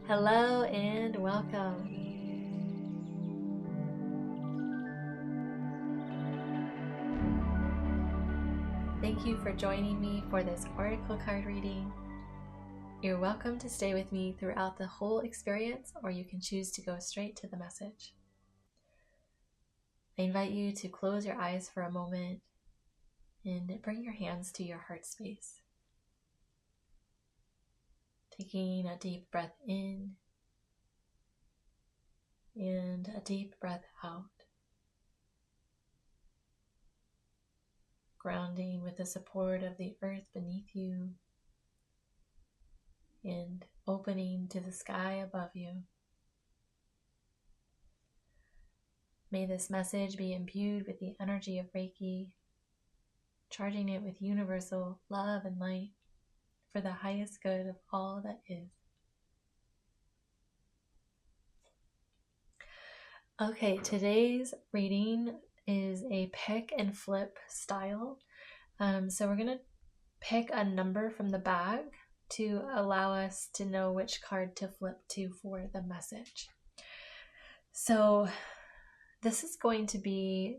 Hello and welcome. Thank you for joining me for this oracle card reading. You're welcome to stay with me throughout the whole experience, or you can choose to go straight to the message. I invite you to close your eyes for a moment and bring your hands to your heart space. Taking a deep breath in and a deep breath out. Grounding with the support of the earth beneath you and opening to the sky above you. May this message be imbued with the energy of Reiki, charging it with universal love and light for the highest good of all that is. Okay, today's reading is a pick and flip style. So we're going to pick a number from the bag to allow us to know which card to flip to for the message. So this is going to be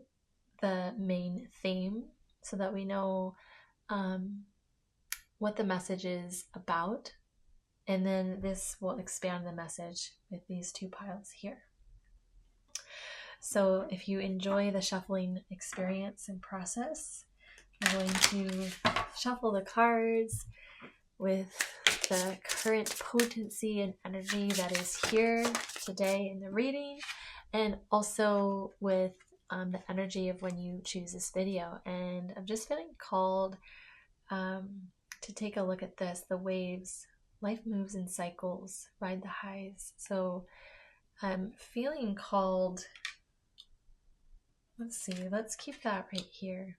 the main theme so that we know what the message is about, and then this will expand the message with these two piles here. So if you enjoy the shuffling experience and process, I'm going to shuffle the cards with the current potency and energy that is here today in the reading, and also with the energy of when you choose this video. And I'm just feeling called to take a look at this, the waves. Life moves in cycles, ride the highs. So I'm feeling called, let's keep that right here.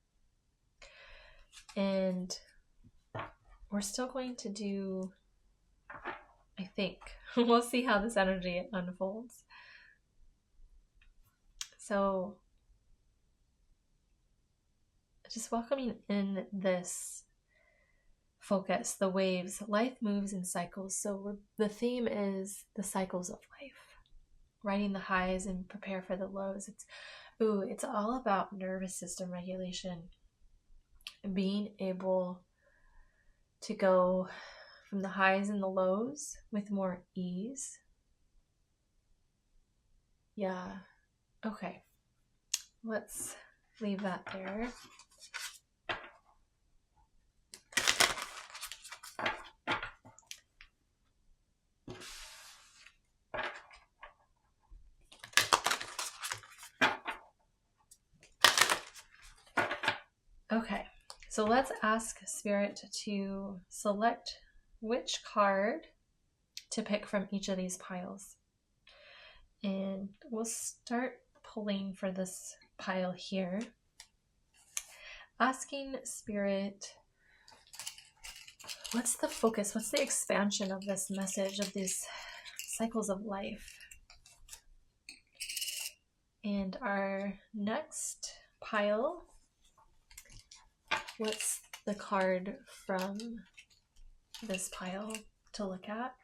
And we're still going to do, I think, we'll see how this energy unfolds. So just welcoming in this focus, the waves. Life moves in cycles. So the theme is the cycles of life, riding the highs and prepare for the lows. It's all about nervous system regulation, being able to go from the highs and the lows with more ease. Yeah. Okay. Let's leave that there. Okay, so let's ask Spirit to select which card to pick from each of these piles. And we'll start pulling for this pile here, asking Spirit, what's the focus? What's the expansion of this message, of these cycles of life? And our next pile, what's the card from this pile to look at?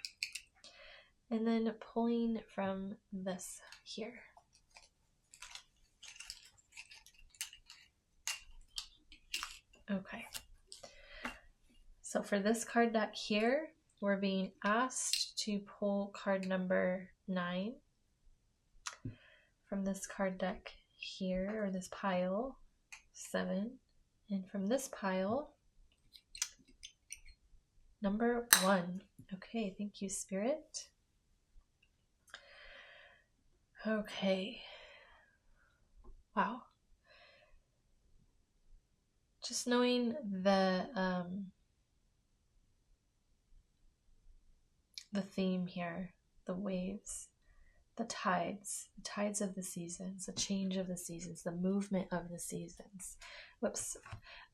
And then pulling from this here. Okay. So for this card deck here, we're being asked to pull card number 9. From this card deck here, or this pile, 7. And from this pile, number 1. Okay, thank you, Spirit. Okay. Wow. Just knowing the theme here, the waves, the tides of the seasons, the change of the seasons, the movement of the seasons. Whoops,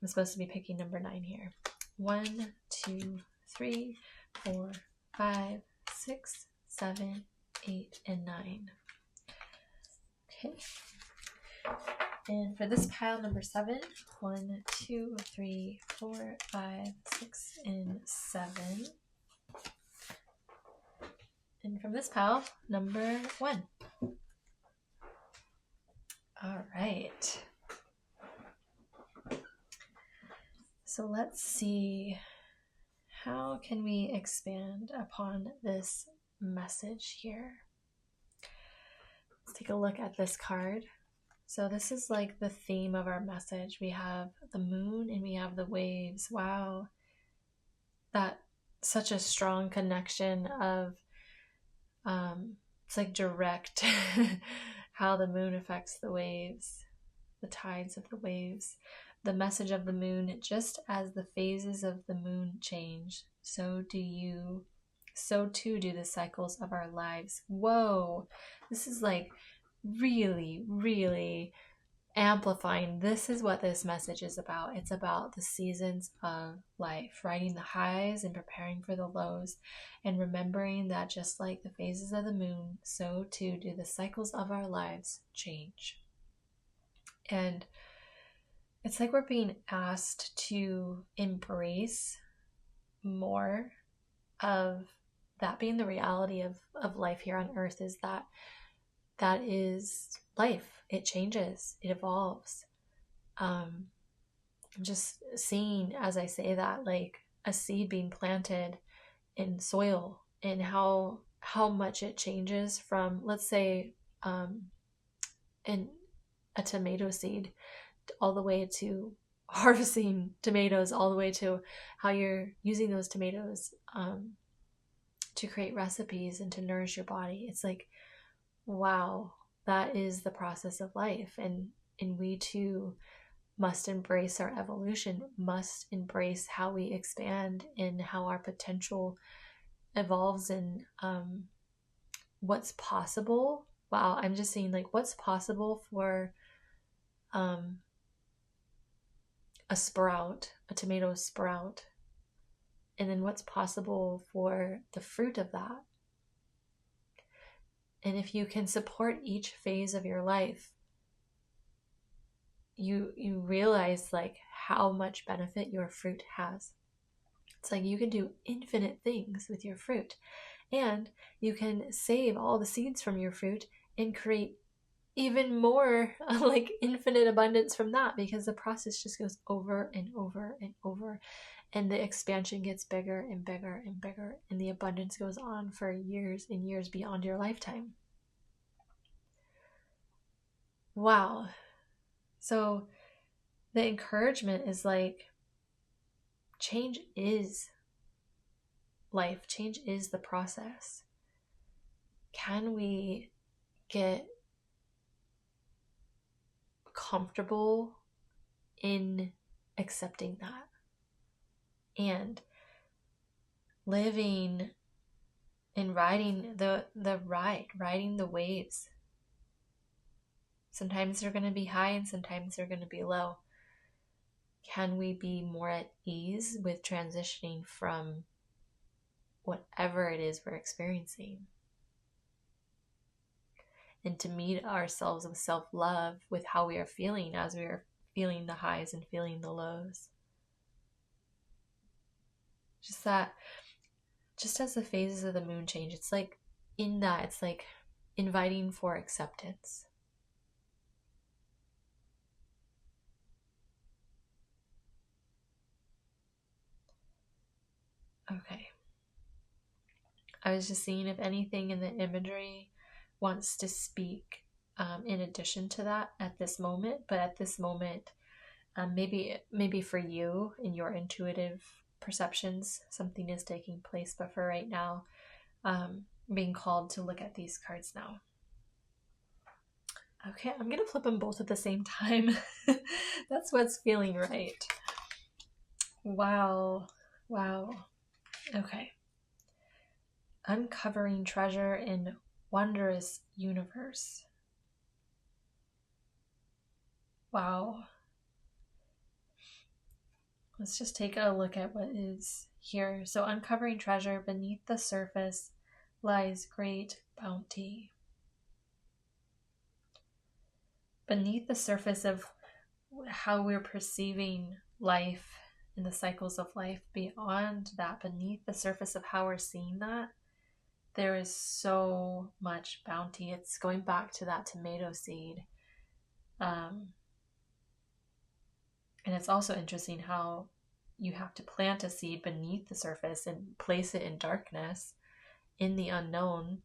I'm supposed to be picking number 9 here. 1, 2, 3, 4, 5, 6, 7, 8, and 9. Okay. And for this pile number 7, 1, 2, 3, 4, 5, 6, and 7. And And from this pile, number 1. All right. So let's see, how can we expand upon this message here? Let's take a look at this card. So this is like the theme of our message. We have the moon and we have the waves. Wow. That such a strong connection of it's like direct how the moon affects the waves, the tides of the waves. The message of the moon: just as the phases of the moon change, so too do the cycles of our lives. Whoa, this is like really, really amplifying. This is what this message is about. It's about the seasons of life, riding the highs and preparing for the lows, and remembering that just like the phases of the moon, so too do the cycles of our lives change. And it's like we're being asked to embrace more of that being the reality of life here on earth, is that is life. It changes, it evolves. I'm just seeing, as I say that, like a seed being planted in soil, and how much it changes from, let's say, in a tomato seed, all the way to harvesting tomatoes, all the way to how you're using those tomatoes to create recipes and to nourish your body. It's like, wow, that is the process of life. And we too must embrace our evolution, must embrace how we expand and how our potential evolves, and what's possible. Wow, I'm just saying, like, what's possible for a sprout, a tomato sprout, and then what's possible for the fruit of that. And if you can support each phase of your life, you realize like how much benefit your fruit has. It's like you can do infinite things with your fruit, and you can save all the seeds from your fruit and create even more, like infinite abundance from that, because the process just goes over and over and over, and the expansion gets bigger and bigger and bigger, and the abundance goes on for years and years beyond your lifetime. Wow. So the encouragement is like, change is life. Change is the process. Can we get comfortable in accepting that and living and riding riding the waves? Sometimes they're going to be high and sometimes they're going to be low. Can we be more at ease with transitioning from whatever it is we're experiencing, and to meet ourselves with self-love with how we are feeling as we are feeling the highs and feeling the lows? Just that, just as the phases of the moon change, it's like in that, it's like inviting for acceptance. Okay. I was just seeing if anything in the imagery wants to speak in addition to that at this moment. But at this moment, maybe for you in your intuitive perceptions, something is taking place. But for right now, being called to look at these cards now. Okay, I'm going to flip them both at the same time. That's what's feeling right. Wow. Wow. Okay. Uncovering treasure in wondrous universe. Wow. Let's just take a look at what is here. So, uncovering treasure beneath the surface lies great bounty. Beneath the surface of how we're perceiving life and the cycles of life, beyond that, beneath the surface of how we're seeing that, there is so much bounty. It's going back to that tomato seed. And it's also interesting how you have to plant a seed beneath the surface and place it in darkness, in the unknown,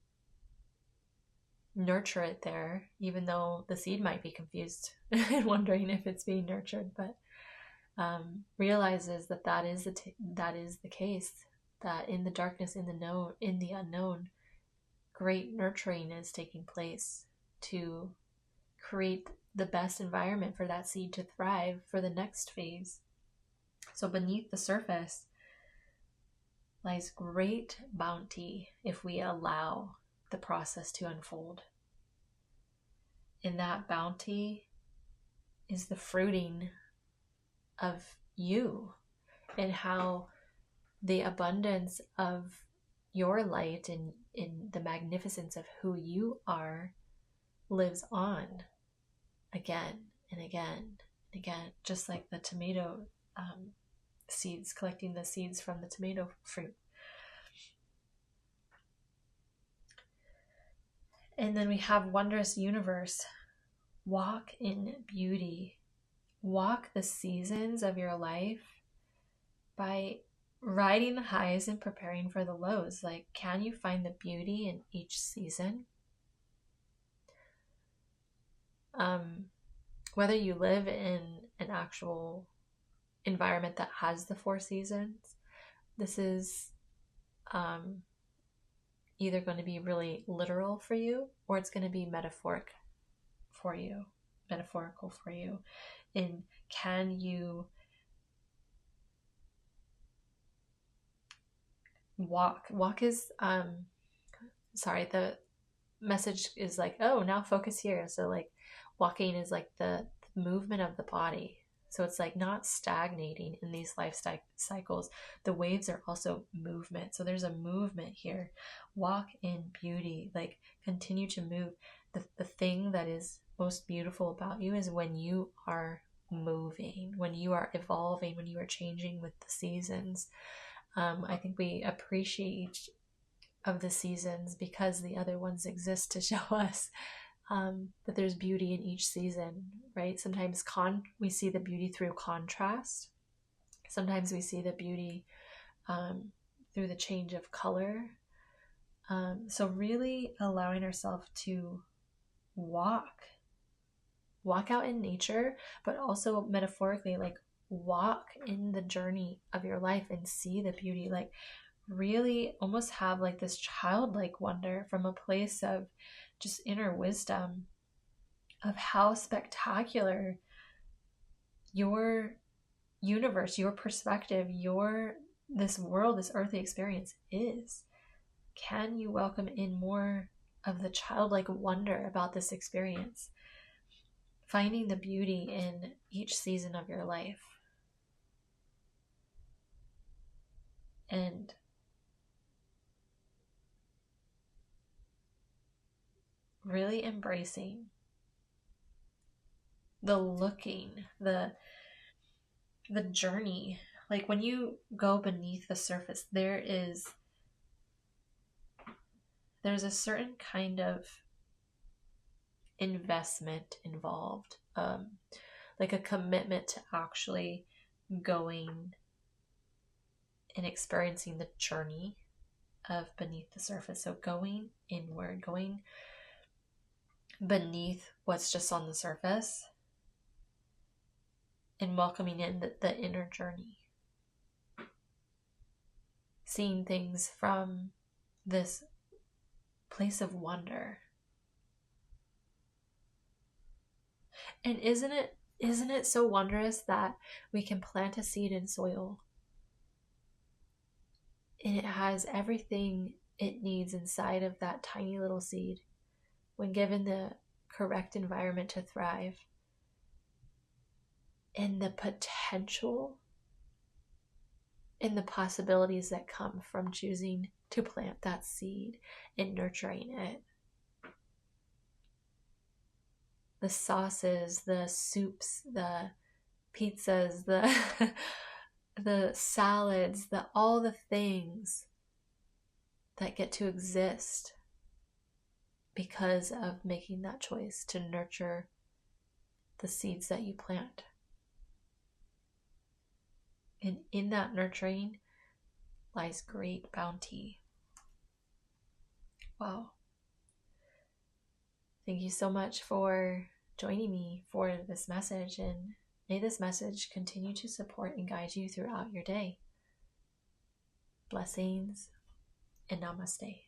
nurture it there, even though the seed might be confused and wondering if it's being nurtured, but realizes that is the case, that in the darkness, in the unknown, great nurturing is taking place to create the best environment for that seed to thrive for the next phase. So beneath the surface lies great bounty if we allow the process to unfold. And that bounty is the fruiting of you, and how the abundance of your light and in the magnificence of who you are lives on again and again and again, just like the tomato seeds, collecting the seeds from the tomato fruit. And then we have wondrous universe. Walk in beauty. Walk the seasons of your life by riding the highs and preparing for the lows. Like, can you find the beauty in each season? Whether you live in an actual environment that has the 4 seasons, this is either going to be really literal for you, or it's going to be metaphorical for you. And can you walk is the message is like, oh, now focus here. So like walking is like the movement of the body. So it's like not stagnating in these life cycles. The waves are also movement. So there's a movement here. Walk in beauty, like continue to move. The thing that is most beautiful about you is when you are moving, when you are evolving, when you are changing with the seasons. I think we appreciate each of the seasons because the other ones exist to show us that there's beauty in each season, right? Sometimes we see the beauty through contrast. Sometimes we see the beauty through the change of color. So really allowing ourselves to walk out in nature, but also metaphorically, like walk in the journey of your life and see the beauty, like really almost have like this childlike wonder from a place of just inner wisdom of how spectacular your universe, your perspective, this world, this earthly experience is. Can you welcome in more of the childlike wonder about this experience? Finding the beauty in each season of your life. And really embracing the looking, the journey. Like when you go beneath the surface, there's a certain kind of investment involved, like a commitment to actually going and experiencing the journey of beneath the surface. So going inward, going beneath what's just on the surface, and welcoming in the inner journey. Seeing things from this place of wonder. And isn't it so wondrous that we can plant a seed in soil and it has everything it needs inside of that tiny little seed when given the correct environment to thrive? And the potential and the possibilities that come from choosing to plant that seed and nurturing it. The sauces, the soups, the pizzas, the salads, all the things that get to exist because of making that choice to nurture the seeds that you plant. And in that nurturing lies great bounty. Wow. Thank you so much for joining me for this message, and may this message continue to support and guide you throughout your day. Blessings and namaste.